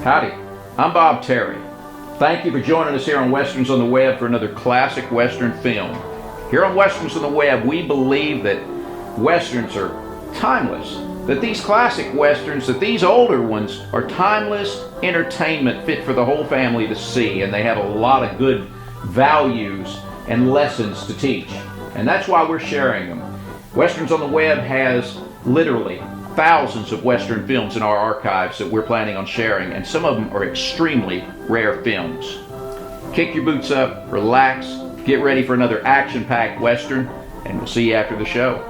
Howdy, I'm Bob Terry. Thank you for joining us here on Westerns on the Web for another classic Western film. Here on Westerns on the Web, we believe that Westerns are timeless, that these classic Westerns, that these older ones are timeless entertainment fit for the whole family to see, and they have a lot of good values and lessons to teach. And that's why we're sharing them. Westerns on the Web has literally thousands of Western films in our archives that we're planning on sharing, and some of them are extremely rare films. Kick your boots up, relax, get ready for another action-packed Western, and we'll see you after the show.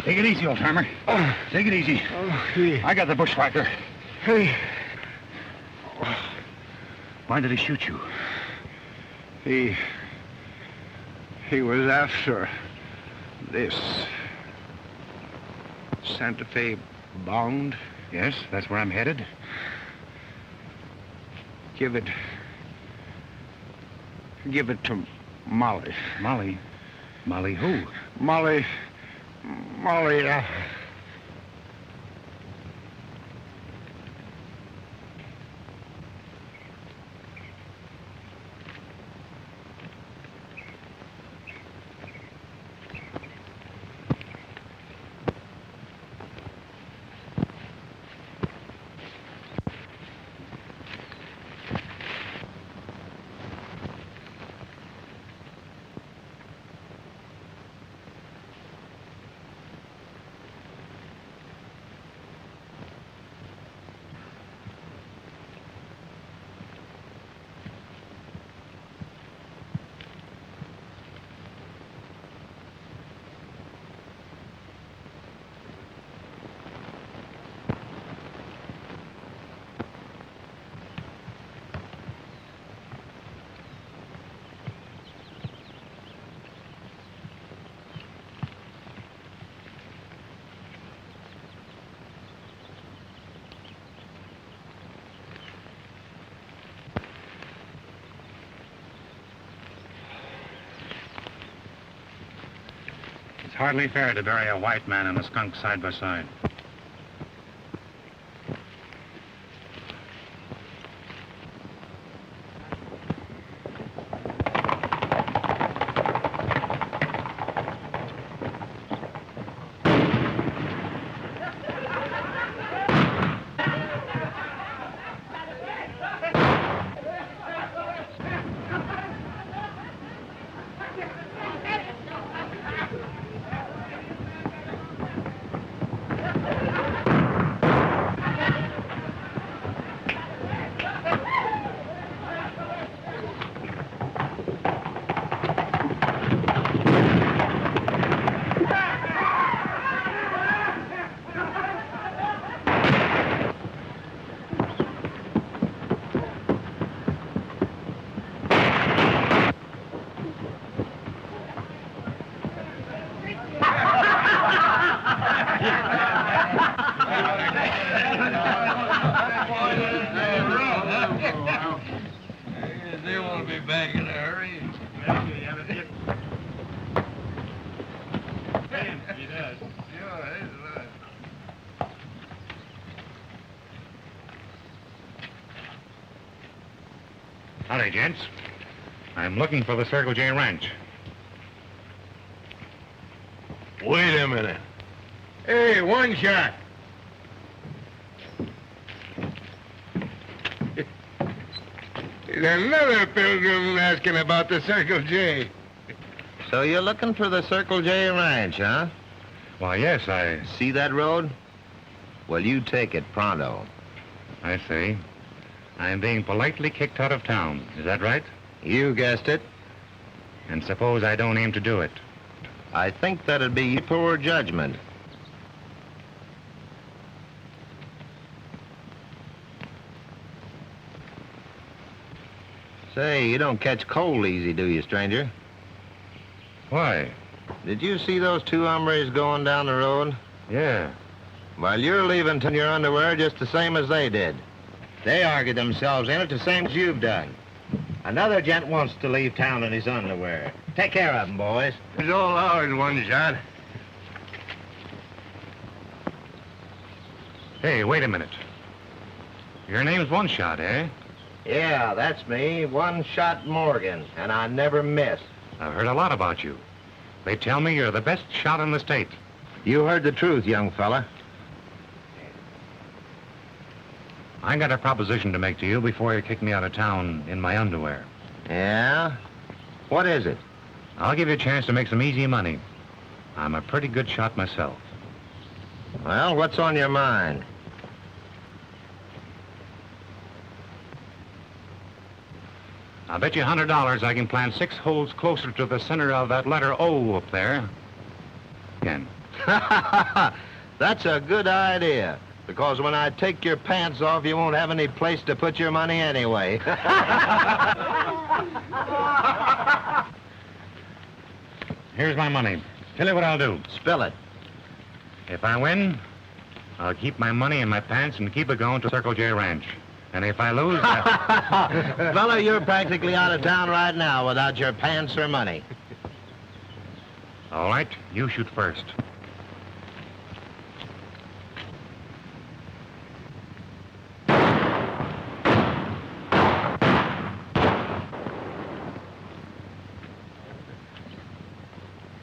Take it easy, old-timer. Take it easy. Hey. I got the bushwhacker. Hey. Why did he shoot you? He was after this Santa Fe bound. Yes, that's where I'm headed. Give it to Molly. Molly? Molly who? Molly, It's hardly fair to bury a white man and a skunk side by side. They won't be back in a hurry. He does. Yeah, he's right. Howdy, gents. I'm looking for the Circle J Ranch. Wait a minute. Hey, one shot. There's another pilgrim asking about the Circle J. So you're looking for the Circle J Ranch, huh? Why, yes, See that road? Well, you take it pronto. I see. I'm being politely kicked out of town. Is that right? You guessed it. And suppose I don't aim to do it. I think that'd be poor judgment. Say, you don't catch cold easy, do you, stranger? Why? Did you see those two hombres going down the road? Yeah. Well, you're leaving in your underwear just the same as they did. They argued themselves in it the same as you've done. Another gent wants to leave town in his underwear. Take care of him, boys. It's all ours, one shot. Hey, wait a minute. Your name's One Shot, eh? Yeah, that's me, One Shot Morgan, and I never miss. I've heard a lot about you. They tell me you're the best shot in the state. You heard the truth, young fella. I got a proposition to make to you before you kick me out of town in my underwear. Yeah? What is it? I'll give you a chance to make some easy money. I'm a pretty good shot myself. Well, what's on your mind? I'll bet you $100 I can plant 6 holes closer to the center of that letter O up there. Again. That's a good idea. Because when I take your pants off, you won't have any place to put your money anyway. Here's my money. Tell you what I'll do. Spill it. If I win, I'll keep my money in my pants and keep it going to Circle J Ranch. And if I lose... Fella, you're practically out of town right now without your pants or money. All right, you shoot first.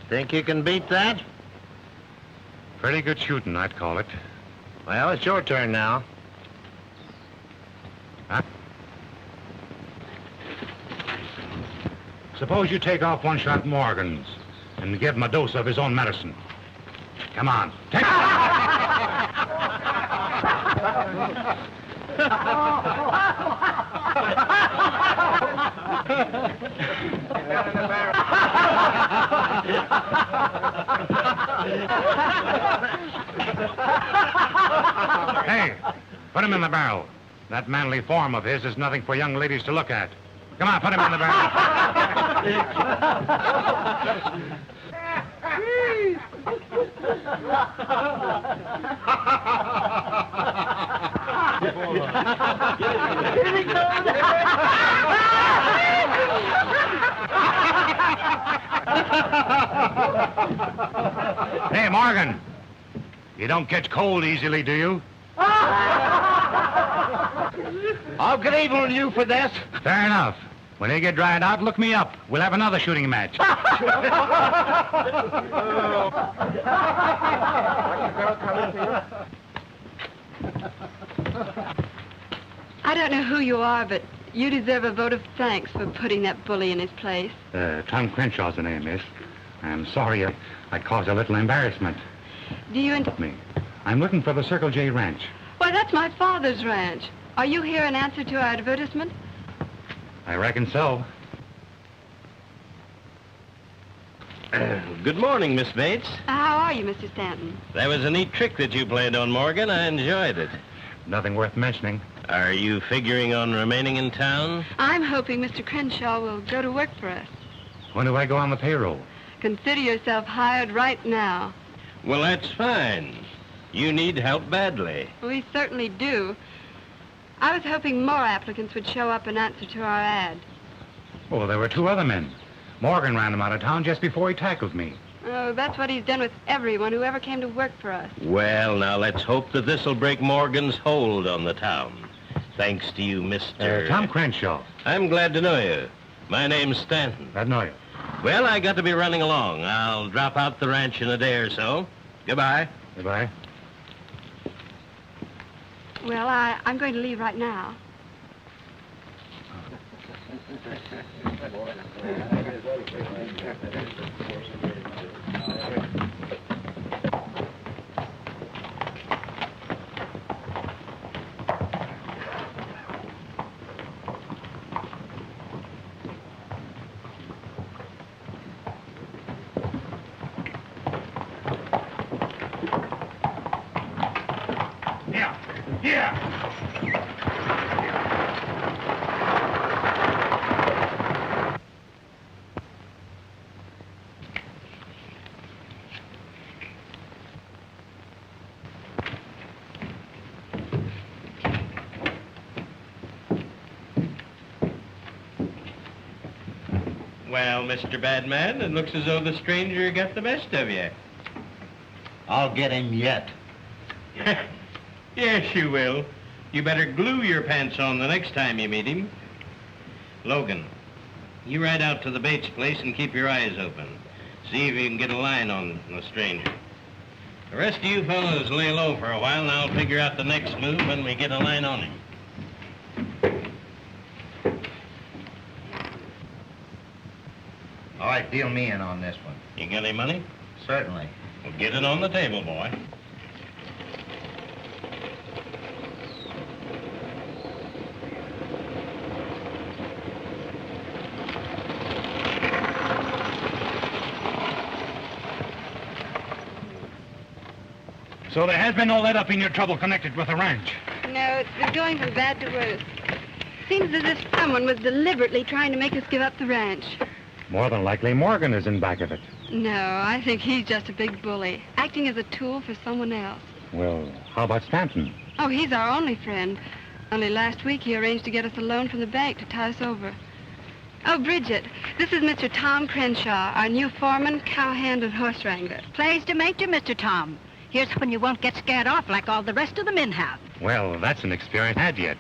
Think you can beat that? Pretty good shooting, I'd call it. Well, it's your turn now. Huh? Suppose you take off One Shot Morgan's and give him a dose of his own medicine. Come on, take it. Hey, put him in the barrel. That manly form of his is nothing for young ladies to look at. Come on, put him in the barrel. Hey, Morgan. You don't catch cold easily, do you? I'll get even with you for this. Fair enough. When they get dried out, look me up. We'll have another shooting match. I don't know who you are, but you deserve a vote of thanks for putting that bully in his place. Tom Crenshaw's the name, miss. I'm sorry I caused a little embarrassment. Do you... Me. I'm looking for the Circle J Ranch. Why, that's my father's ranch. Are you here in answer to our advertisement? I reckon so. Good morning, Miss Bates. How are you, Mr. Stanton? That was a neat trick that you played on Morgan. I enjoyed it. Nothing worth mentioning. Are you figuring on remaining in town? I'm hoping Mr. Crenshaw will go to work for us. When do I go on the payroll? Consider yourself hired right now. Well, that's fine. You need help badly. We certainly do. I was hoping more applicants would show up in answer to our ad. Oh, there were 2 other men. Morgan ran him out of town just before he tackled me. Oh, that's what he's done with everyone who ever came to work for us. Well, now let's hope that this'll break Morgan's hold on the town. Thanks to you, Mr. Tom Crenshaw. I'm glad to know you. My name's Stanton. I know you. Well, I got to be running along. I'll drop out the ranch in a day or so. Goodbye. Goodbye. Well, I'm going to leave right now. Well, Mr. Badman, it looks as though the stranger got the best of you. I'll get him yet. Yes, you will. You better glue your pants on the next time you meet him. Logan, you ride out to the Bates place and keep your eyes open. See if you can get a line on the stranger. The rest of you fellows lay low for a while, and I'll figure out the next move when we get a line on him. All right, deal me in on this one. You got any money? Certainly. Well, get it on the table, boy. So there has been no let-up in your trouble connected with the ranch. No, it's been going from bad to worse. Seems as if someone was deliberately trying to make us give up the ranch. More than likely, Morgan is in back of it. No, I think he's just a big bully, acting as a tool for someone else. Well, how about Stanton? Oh, he's our only friend. Only last week he arranged to get us a loan from the bank to tie us over. Oh, Bridget, this is Mr. Tom Crenshaw, our new foreman, cowhand, and horse wrangler. Pleased to meet you, Mr. Tom. Here's when you won't get scared off like all the rest of the men have. Well, that's an experience I had yet.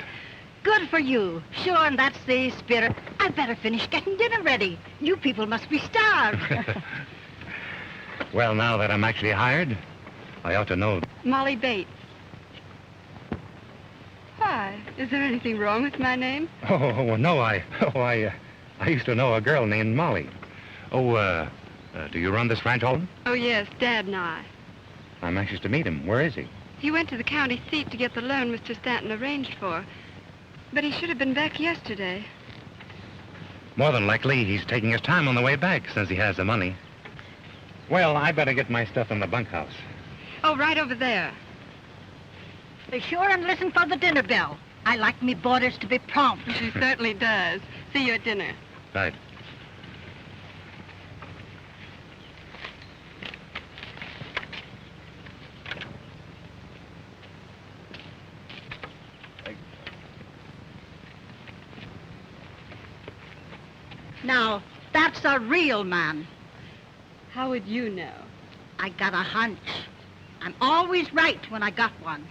Good for you. Sure, and that's the spirit. I'd better finish getting dinner ready. You people must be starved. Well, now that I'm actually hired, I ought to know. Molly Bates. Why? Is there anything wrong with my name? Oh, no, I used to know a girl named Molly. Oh, do you run this ranch, Alden? Oh, yes, Dad and I. I'm anxious to meet him. Where is he? He went to the county seat to get the loan Mr. Stanton arranged for. But he should have been back yesterday. More than likely, he's taking his time on the way back since he has the money. Well, I better get my stuff in the bunkhouse. Oh, right over there. Be sure and listen for the dinner bell. I like me boarders to be prompt. She certainly does. See you at dinner. Right. Now, that's a real man. How would you know? I got a hunch. I'm always right when I got one.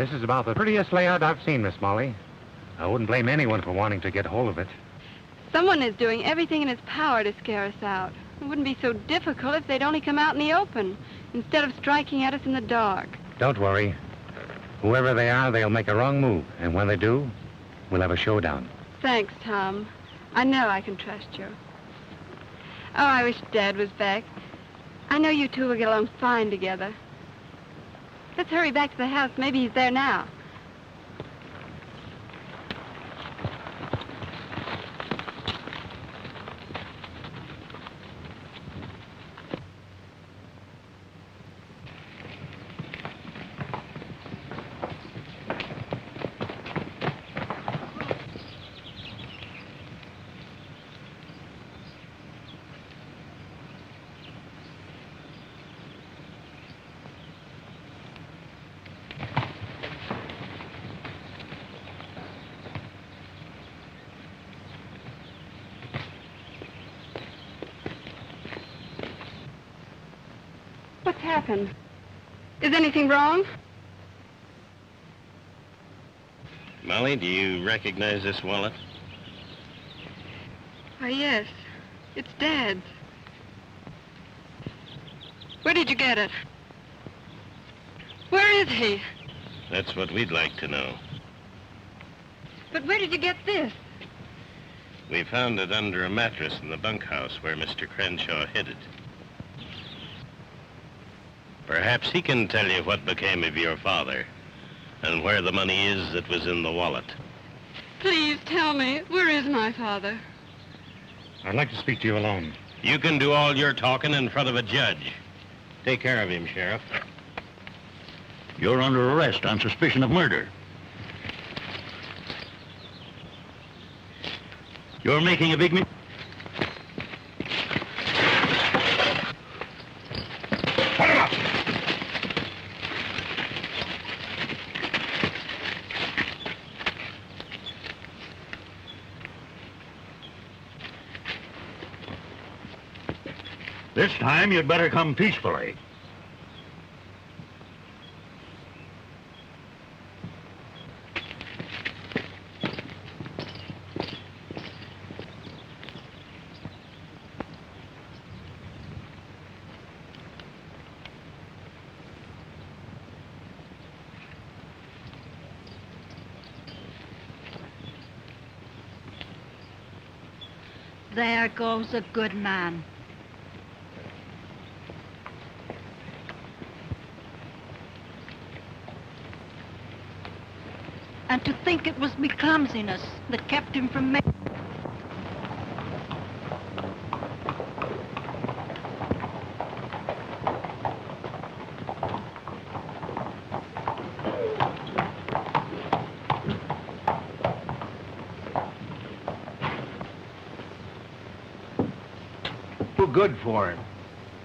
This is about the prettiest layout I've seen, Miss Molly. I wouldn't blame anyone for wanting to get hold of it. Someone is doing everything in his power to scare us out. It wouldn't be so difficult if they'd only come out in the open, instead of striking at us in the dark. Don't worry. Whoever they are, they'll make a wrong move. And when they do, we'll have a showdown. Thanks, Tom. I know I can trust you. Oh, I wish Dad was back. I know you two will get along fine together. Let's hurry back to the house. Maybe he's there now. What's happened? Is anything wrong? Molly, do you recognize this wallet? Why, yes. It's Dad's. Where did you get it? Where is he? That's what we'd like to know. But where did you get this? We found it under a mattress in the bunkhouse where Mr. Crenshaw hid it. Perhaps he can tell you what became of your father and where the money is that was in the wallet. Please tell me, where is my father? I'd like to speak to you alone. You can do all your talking in front of a judge. Take care of him, Sheriff. You're under arrest on suspicion of murder. You're making a big mistake. Put him up! This time you'd better come peacefully. There goes a good man. And to think it was me clumsiness that kept him from making... Too good for him.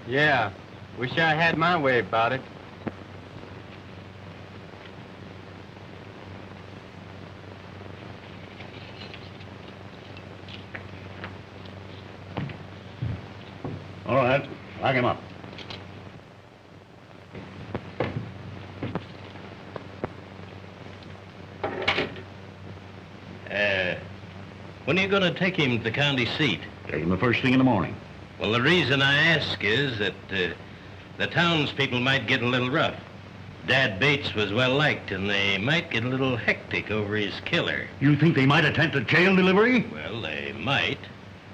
Yeah. Wish I had my way about it. All right, lock him up. When are you going to take him to the county seat? Take him the first thing in the morning. Well, the reason I ask is that the townspeople might get a little rough. Dad Bates was well liked, and they might get a little hectic over his killer. You think they might attempt a jail delivery? Well, they might.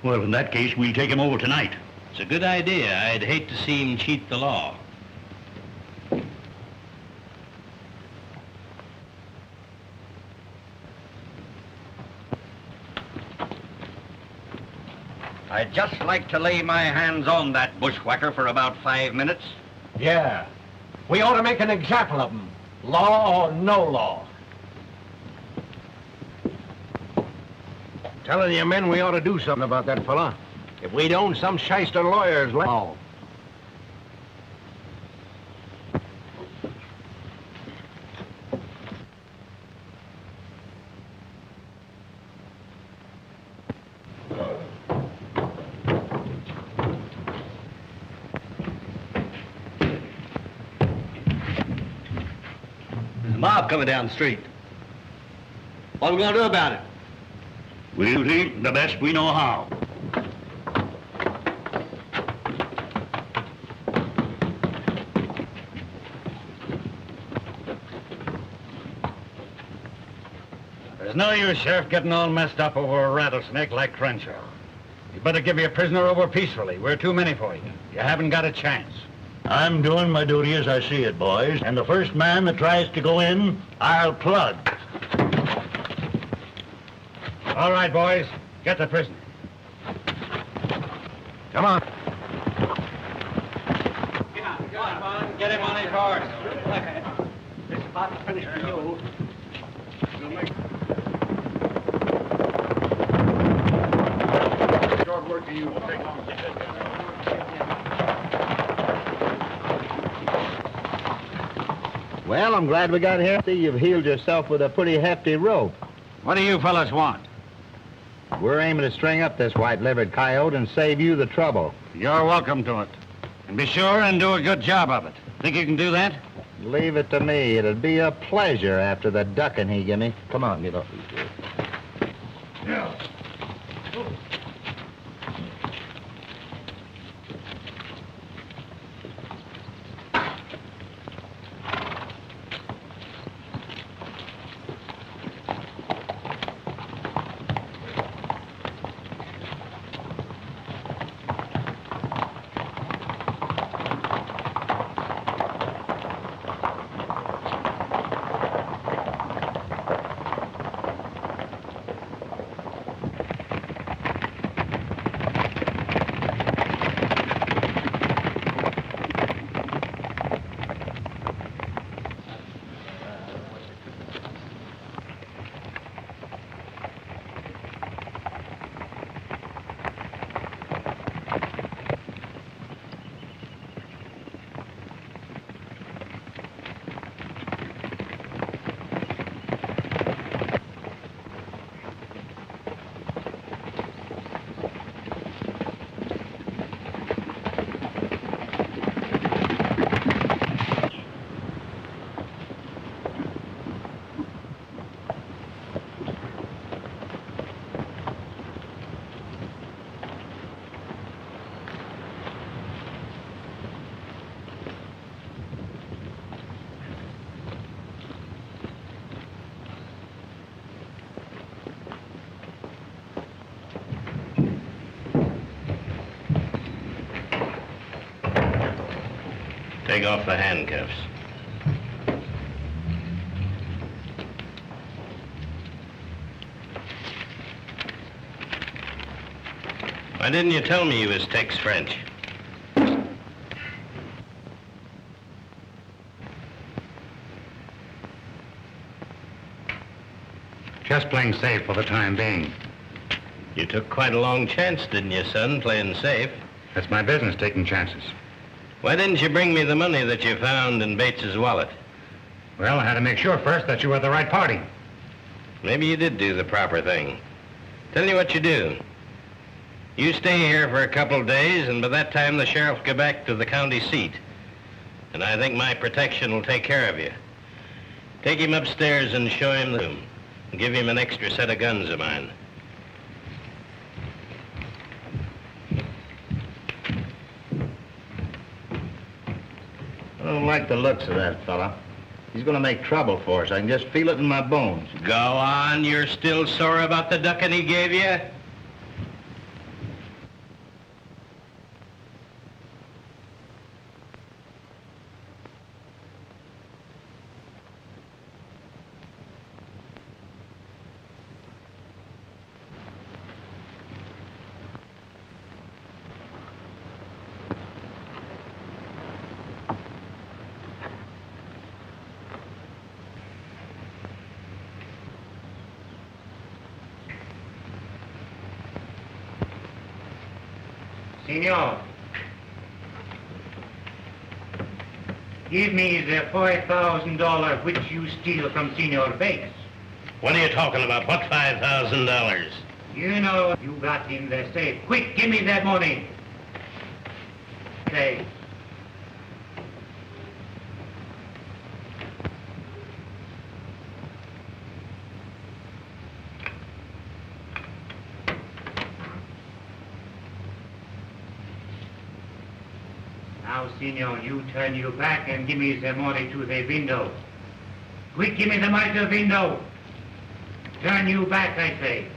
Well, in that case, we'll take him over tonight. It's a good idea. I'd hate to see him cheat the law. I'd just like to lay my hands on that bushwhacker for about 5 minutes. Yeah. We ought to make an example of him. Law or no law. Telling you men we ought to do something about that fella. If we don't, some shyster lawyers let... Oh. mob coming down the street. What are we gonna do about it? We'll do the best we know how. There's no use, Sheriff, getting all messed up over a rattlesnake like Crenshaw. You better give your prisoner over peacefully. We're too many for you. You haven't got a chance. I'm doing my duty as I see it, boys. And the first man that tries to go in, I'll plug. All right, boys. Get the prisoner. Come on. Get him on his horse. It's about to finish for you. Short work to you. We'll take long. Well, I'm glad we got here. See, you've healed yourself with a pretty hefty rope. What do you fellas want? We're aiming to string up this white-livered coyote and save you the trouble. You're welcome to it. And be sure and do a good job of it. Think you can do that? Leave it to me. It'd be a pleasure after the ducking he give me. Come on, get up. Yeah. Take off the handcuffs. Why didn't you tell me you was Tex French? Just playing safe for the time being. You took quite a long chance, didn't you, son, playing safe? That's my business, taking chances. Why didn't you bring me the money that you found in Bates's wallet? Well, I had to make sure first that you were the right party. Maybe you did do the proper thing. Tell you what you do. You stay here for a couple of days, and by that time the sheriff will go back to the county seat. And I think my protection will take care of you. Take him upstairs and show him the room. And give him an extra set of guns of mine. I don't like the looks of that fella. He's gonna make trouble for us. I can just feel it in my bones. Go on, you're still sore about the ducking he gave you? Senor, give me the $5,000 which you steal from Senor Bates. What are you talking about? What $5,000? You know you got in the safe. Quick, give me that money. Say. Now, senor, you turn your back and give me the money to the window. Quick, give me the money to the window. Turn you back, I say.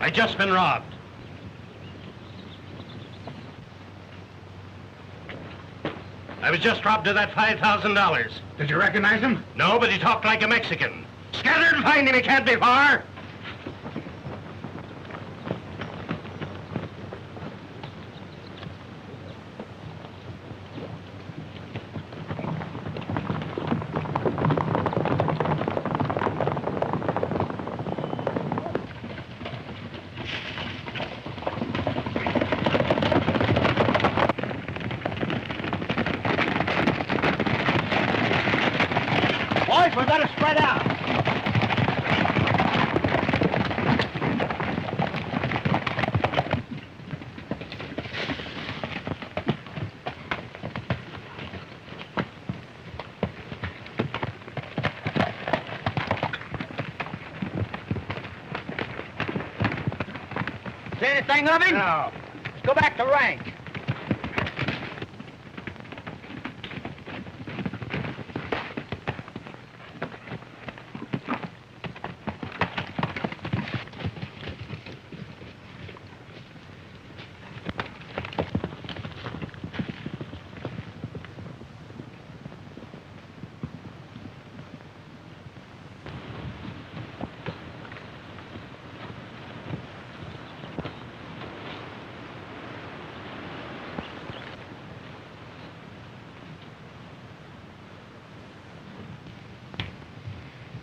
I just been robbed. I was just robbed of that $5,000. Did you recognize him? No, but he talked like a Mexican. Scatter and find him, he can't be far. Boys, we better spread out. See anything of him? No. Let's go back to rank.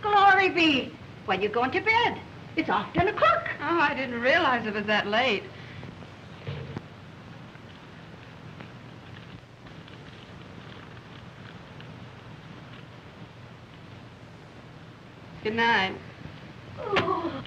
Glory be. When you going to bed? It's off 10 o'clock. Oh, I didn't realize it was that late. Good night. Oh.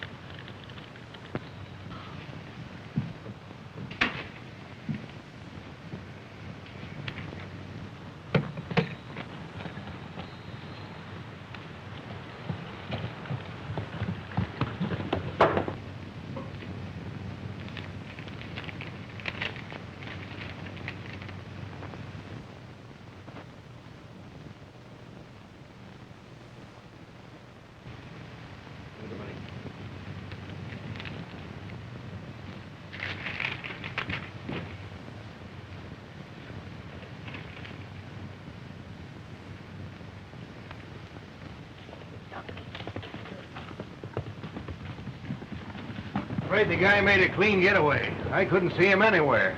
Afraid the guy made a clean getaway. I couldn't see him anywhere.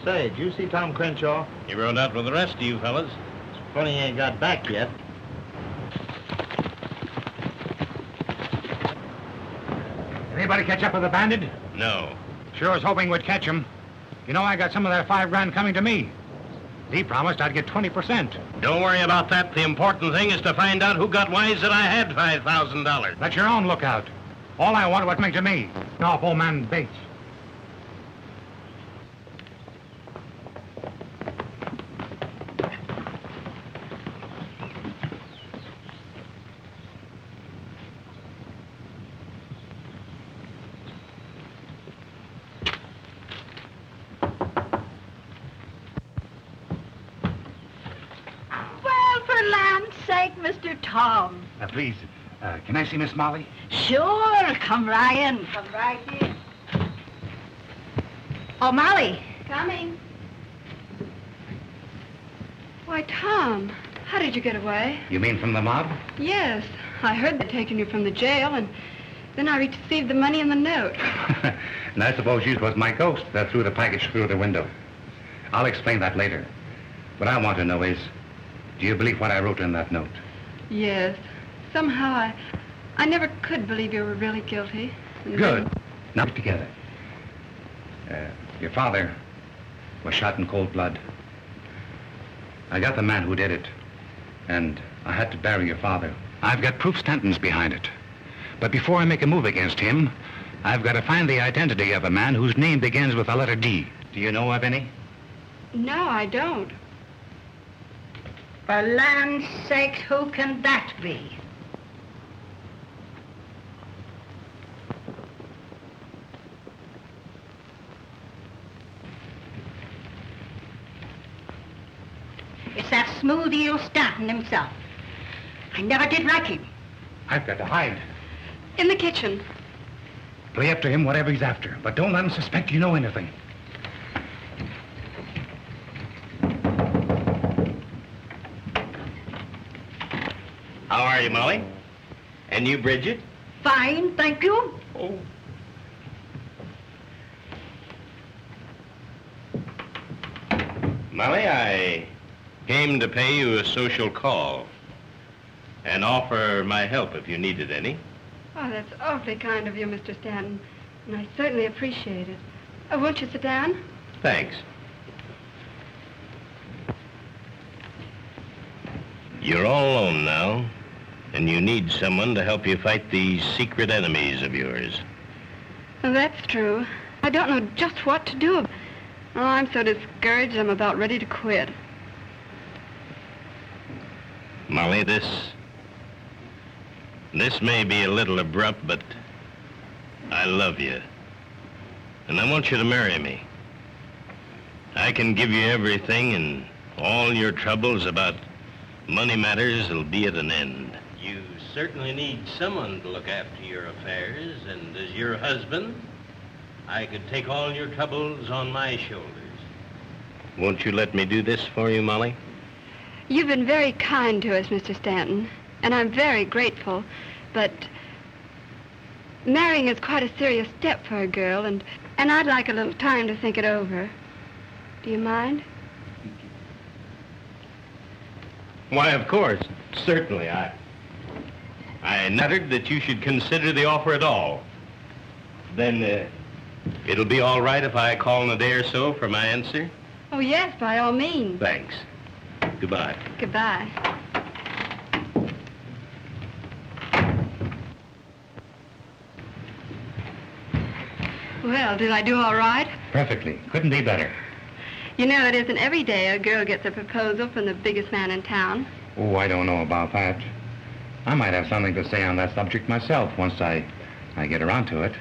Say, did you see Tom Crenshaw? He rode out with the rest of you fellas. It's funny he ain't got back yet. Anybody catch up with the bandit? No. Sure was hoping we'd catch him. You know, I got some of that $5 coming to me. He promised I'd get 20%. Don't worry about that. The important thing is to find out who got wise that I had $5,000. That's your own lookout. All I wanted was coming to me. Off old man Bates. Well, for land's sake, Mr. Tom. Please, can I see Miss Molly? Sure, come right in. Come right in. Oh, Molly. Coming. Why, Tom, how did you get away? You mean from the mob? Yes, I heard they'd taken you from the jail, and then I received the money and the note. And I suppose you was my ghost that threw the package through the window. I'll explain that later. What I want to know is, do you believe what I wrote in that note? Yes. Somehow I never could believe you were really guilty. And Good. then- Now get together. Your father was shot in cold blood. I got the man who did it, and I had to bury your father. I've got proof Stanton's behind it. But before I make a move against him, I've got to find the identity of a man whose name begins with the letter D. Do you know of any? No, I don't. For land's sake, who can that be? It's that smooth eel Stanton himself. I never did like him. I've got to hide. In the kitchen. Play up to him whatever he's after, but don't let him suspect you know anything. How are you, Molly? And you, Bridget? Fine, thank you. Oh. Molly, I came to pay you a social call and offer my help if you needed any. Oh, that's awfully kind of you, Mr. Stanton. And I certainly appreciate it. Oh, won't you sit down? Thanks. You're all alone now, and you need someone to help you fight these secret enemies of yours. Well, that's true. I don't know just what to do. Oh, I'm so discouraged I'm about ready to quit. Molly, this may be a little abrupt, but I love you. And I want you to marry me. I can give you everything, and all your troubles about money matters will be at an end. You certainly need someone to look after your affairs, and as your husband, I could take all your troubles on my shoulders. Won't you let me do this for you, Molly? You've been very kind to us, Mr. Stanton, and I'm very grateful, but marrying is quite a serious step for a girl, and I'd like a little time to think it over. Do you mind? Why, of course. Certainly. I uttered that you should consider the offer at all. Then, it'll be all right if I call in a day or so for my answer? Oh, yes, by all means. Thanks. Goodbye. Goodbye. Well, did I do all right? Perfectly. Couldn't be better. You know, it isn't every day a girl gets a proposal from the biggest man in town. Oh, I don't know about that. I might have something to say on that subject myself once I get around to it.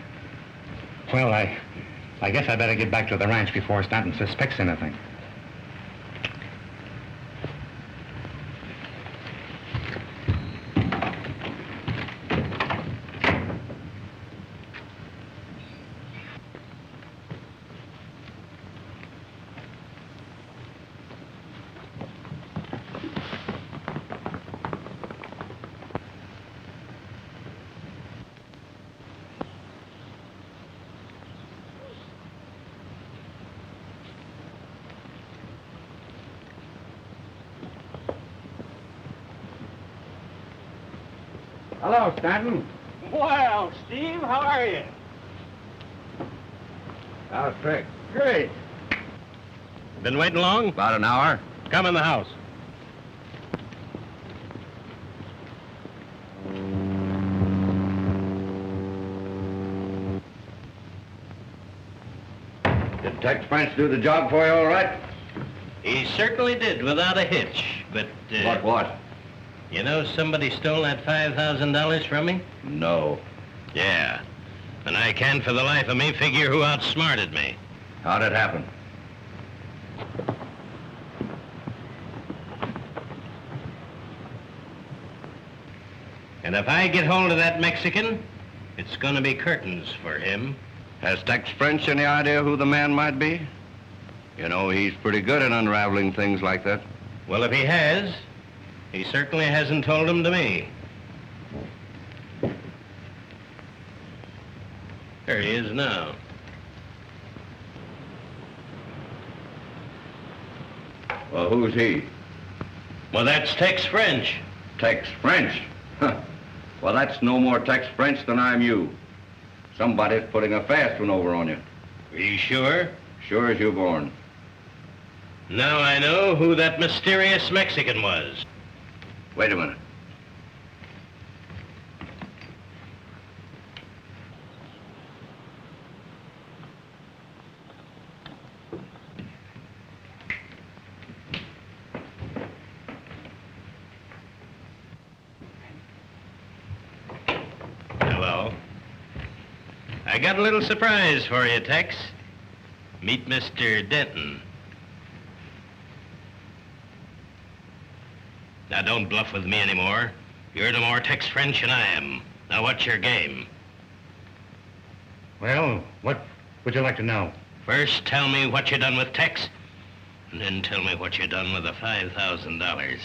Well, I guess I better get back to the ranch before Stanton suspects anything. Hello, Stanton. Well, Steve, how are you? How's Trick? Great. Been waiting long? About an hour. Come in the house. Did Tex French do the job for you all right? He certainly did, without a hitch. But, What? you know somebody stole that $5,000 from me? No. Yeah. And I can't for the life of me figure who outsmarted me. How'd it happen? And if I get hold of that Mexican, it's gonna be curtains for him. Has Tex French any idea who the man might be? You know, he's pretty good at unraveling things like that. Well, if he has, he certainly hasn't told him to me. There he is now. Well, who's he? Well, that's Tex French. Tex French? Huh. Well, that's no more Tex French than I'm you. Somebody's putting a fast one over on you. Are you sure? Sure as you're born. Now I know who that mysterious Mexican was. Wait a minute. Hello. I got a little surprise for you, Tex. Meet Mr. Denton. Now, don't bluff with me anymore. You're no more Tex French than I am. Now, what's your game? Well, what would you like to know? First, tell me what you done with Tex, and then tell me what you done with the $5,000.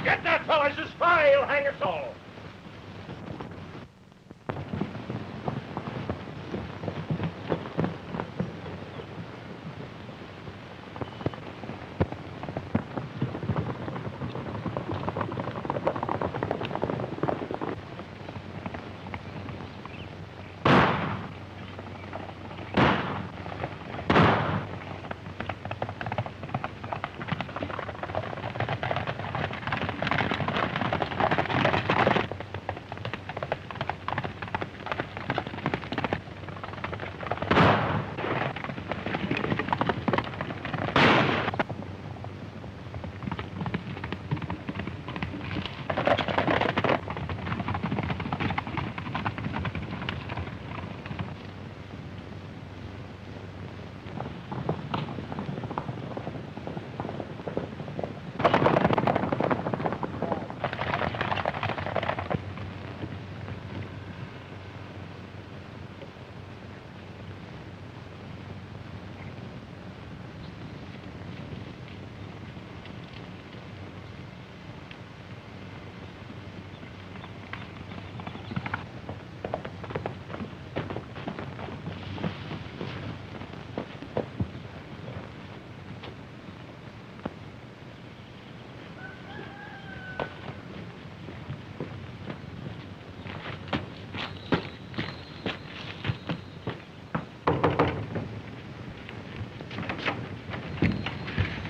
Get that fellow! He's a spy! He'll hang us all!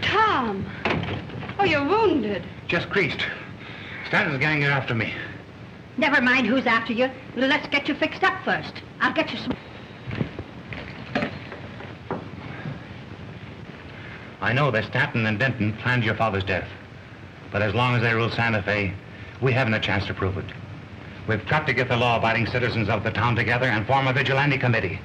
Tom! Oh, you're wounded. Just creased. Stanton's gang are after me. Never mind who's after you. Let's get you fixed up first. I'll get you some... I know that Stanton and Denton planned your father's death. But as long as they rule Santa Fe, we haven't a chance to prove it. We've got to get the law-abiding citizens of the town together and form a vigilante committee.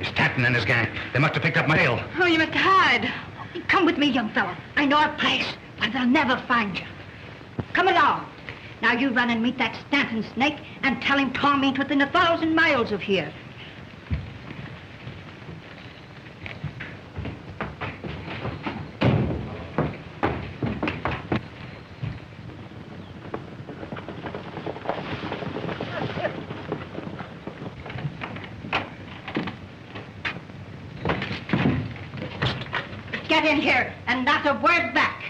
Stanton and his gang. They must have picked up my mail. Oh, you must hide. Come with me, young fellow. I know a place where they'll never find you. Come along. Now you run and meet that Stanton snake and tell him Tom ain't within 1,000 miles of here. Get in here and not a word back.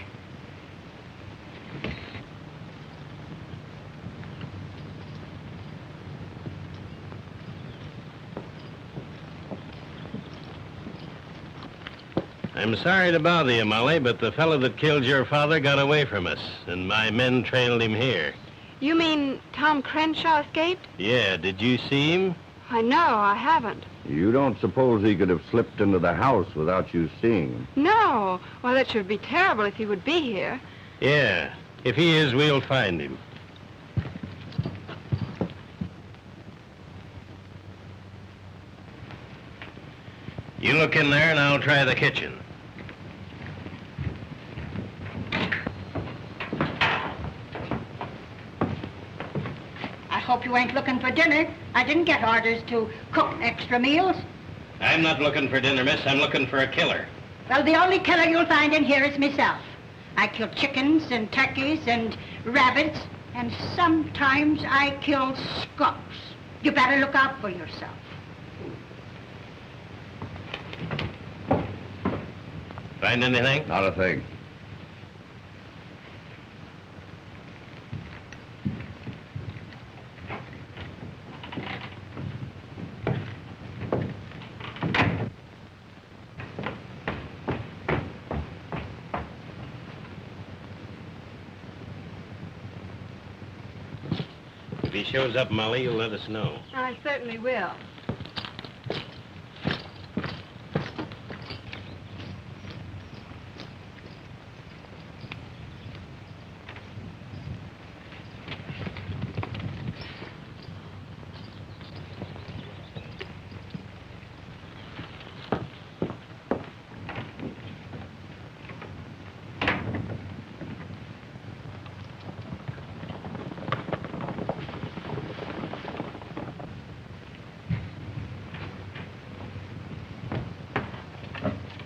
I'm sorry to bother you, Molly, but the fellow that killed your father got away from us, and my men trailed him here. You mean Tom Crenshaw escaped? Yeah, did you see him? I know, I haven't. You don't suppose he could have slipped into the house without you seeing him? No. Well, it should be terrible if he would be here. Yeah, if he is, we'll find him. You look in there and I'll try the kitchen. I hope you ain't looking for dinner. I didn't get orders to cook extra meals. I'm not looking for dinner, miss. I'm looking for a killer. Well, the only killer you'll find in here is myself. I kill chickens and turkeys and rabbits, and sometimes I kill skunks. You better look out for yourself. Find anything? Not a thing. If he shows up, Molly, you'll let us know. I certainly will.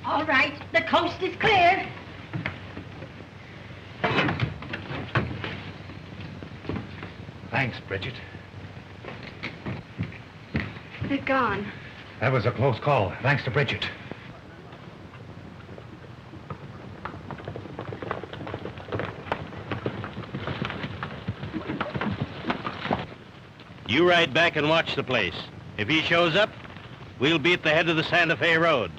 All right, the coast is clear. Thanks, Bridget. They're gone. That was a close call. Thanks to Bridget. You ride back and watch the place. If he shows up, we'll be at the head of the Santa Fe Road.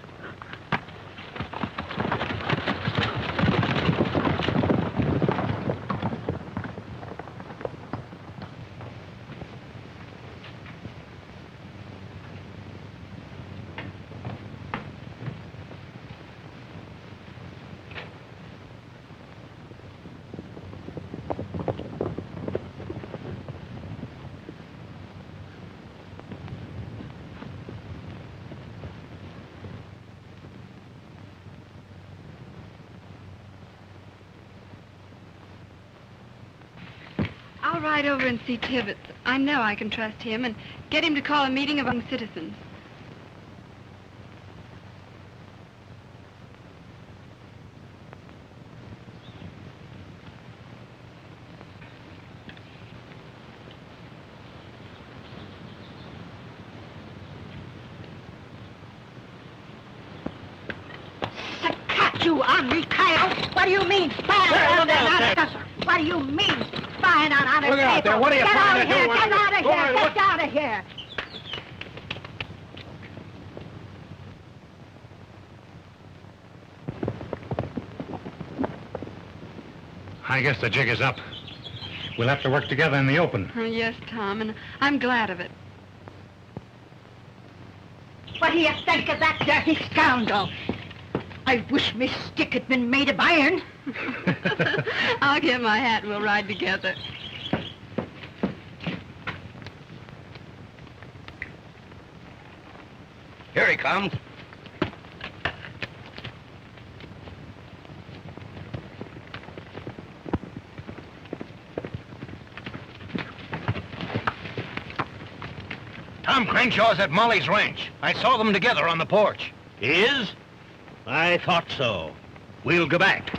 I'll ride over and see Tibbetts. I know I can trust him and get him to call a meeting of young citizens. Cut you on me, coyote. What do you mean, spying on that officer? What do you mean, spying on honest Look out people? there. What are you Get trying out to of here. do? Get out of Go here. on, Get out of here. I guess the jig is up. We'll have to work together in the open. Yes, Tom, and I'm glad of it. What do you think of that dirty scoundrel? I wish my stick had been made of iron. I'll get my hat and we'll ride together. Here he comes. Tom Crenshaw's at Molly's ranch. I saw them together on the porch. He is? I thought so. We'll go back.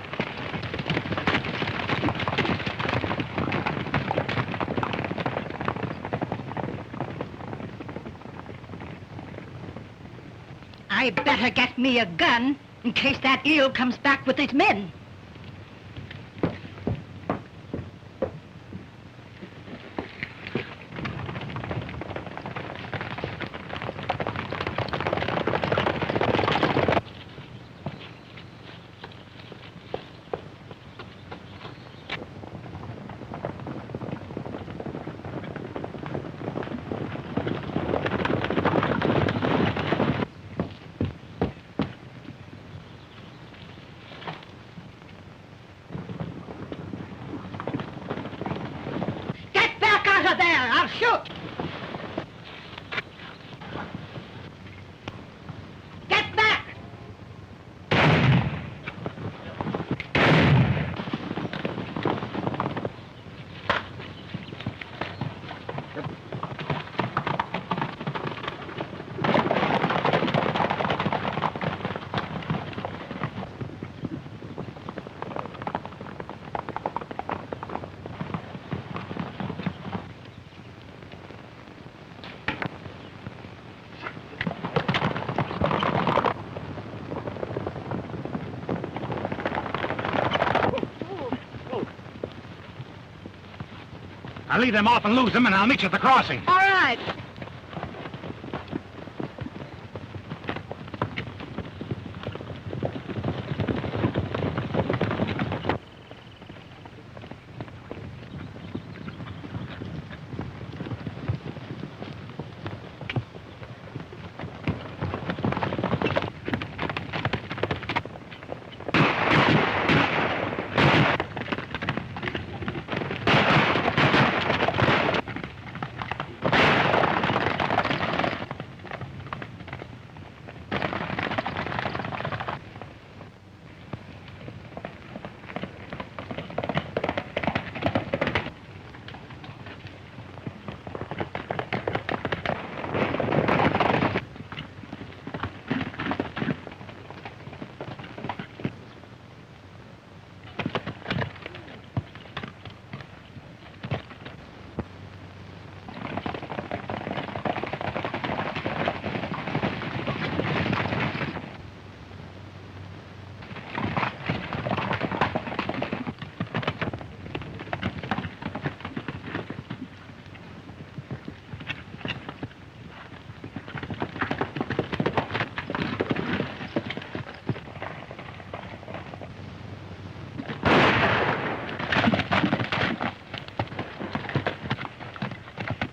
I better get me a gun in case that eel comes back with his men. Get back out of there! I'll shoot! Get back! I'll lead them off and lose them, and I'll meet you at the crossing. All right.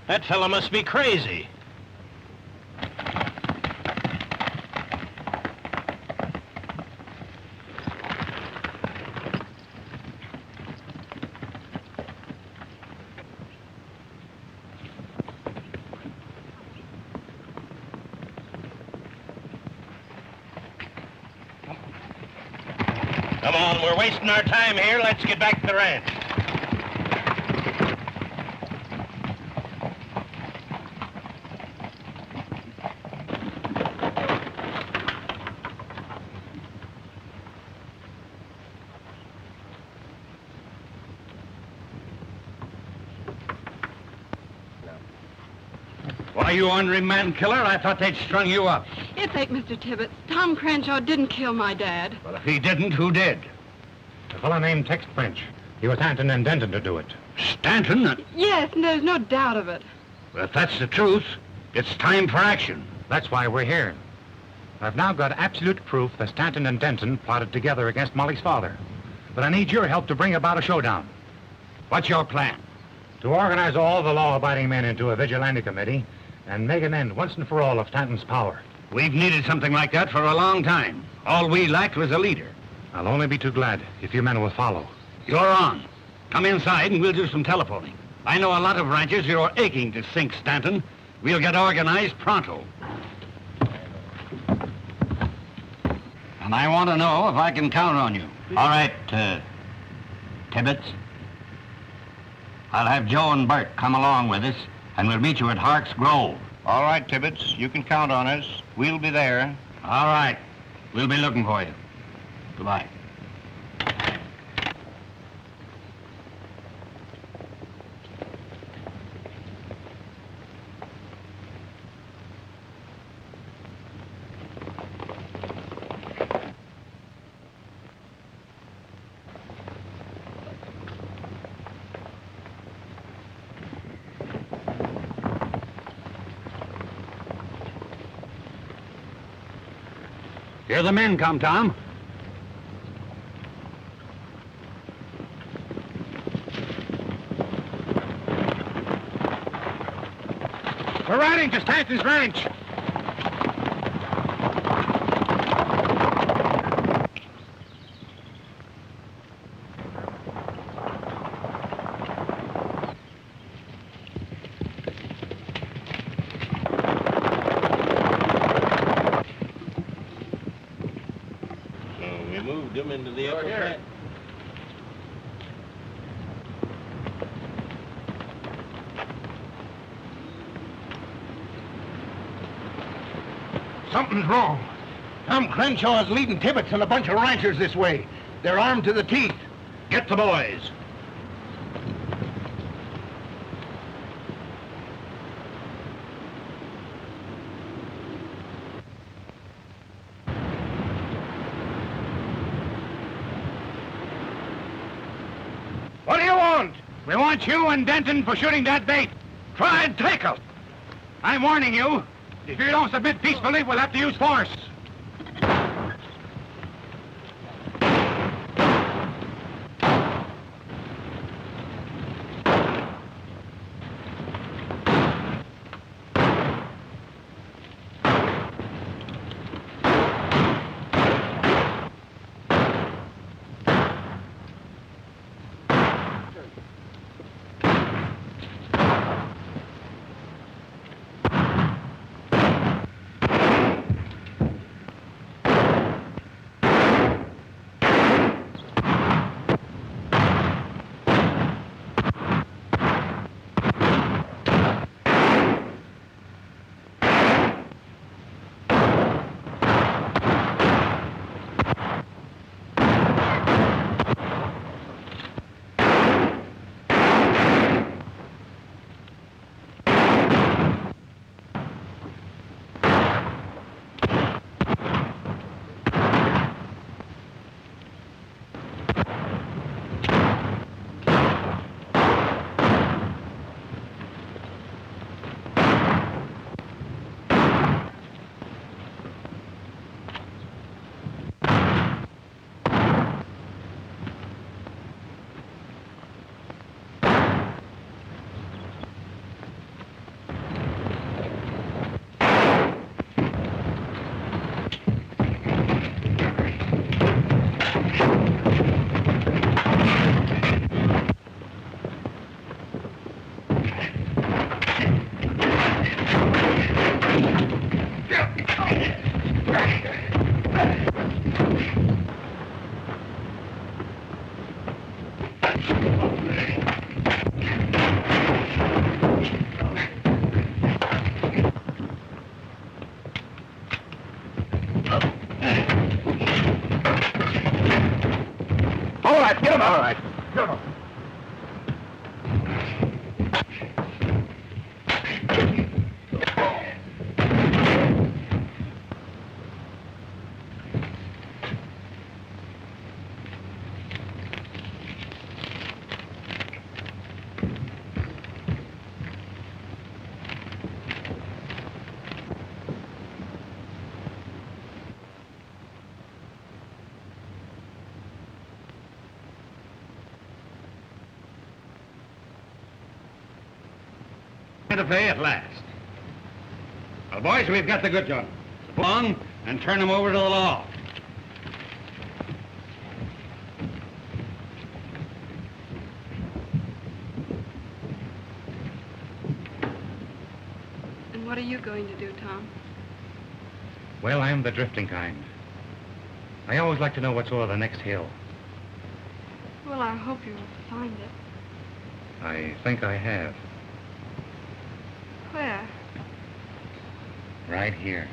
That fella must be crazy. Come on, we're wasting our time here. Let's get back to the ranch. Why, you ornery man-killer, I thought they'd strung you up. It's fake, Mr. Tibbetts. Tom Crenshaw didn't kill my dad. Well, if he didn't, who did? A fellow named Tex French. He was Stanton and Denton to do it. Stanton? Yes, and there's no doubt of it. Well, if that's the truth, it's time for action. That's why we're here. I've now got absolute proof that Stanton and Denton plotted together against Molly's father. But I need your help to bring about a showdown. What's your plan? To organize all the law-abiding men into a vigilante committee and make an end once and for all of Stanton's power. We've needed something like that for a long time. All we lacked was a leader. I'll only be too glad if you men will follow. You're on. Come inside and we'll do some telephoning. I know a lot of ranchers who are aching to sink Stanton. We'll get organized pronto. And I want to know if I can count on you. All right, Tibbetts. I'll have Joe and Bert come along with us, and we'll meet you at Hark's Grove. All right, Tibbetts, you can count on us. We'll be there. All right. We'll be looking for you. Goodbye. Here the men come, Tom. We're riding to Stanton's ranch. We moved him into the upper tent. Something's wrong. Tom Crenshaw is leading Tibbetts and a bunch of ranchers this way. They're armed to the teeth. Get the boys. What do you want? We want you and Denton for shooting that bait. Try and take us. I'm warning you. If you don't submit peacefully, we'll have to use force. All right, get him. All right. To pay at last. Well, boys, we've got the goods on. Go on and turn them over to the law. And what are you going to do, Tom? Well, I'm the drifting kind. I always like to know what's over the next hill. Well, I hope you'll find it. I think I have. Where? Right here.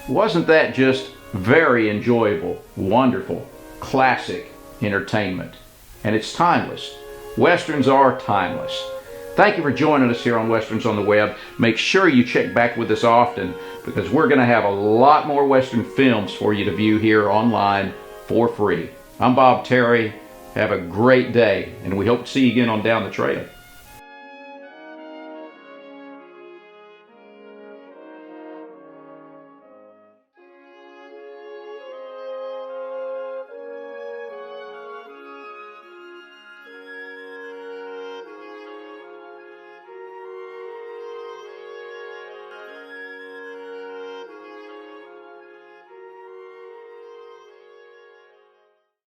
Wasn't that just very enjoyable, wonderful, classic entertainment? And it's timeless. Westerns are timeless. Thank you for joining us here on Westerns on the Web. Make sure you check back with us often, because we're going to have a lot more Western films for you to view here online for free. I'm Bob Terry. Have a great day, and we hope to see you again on Down the Trail.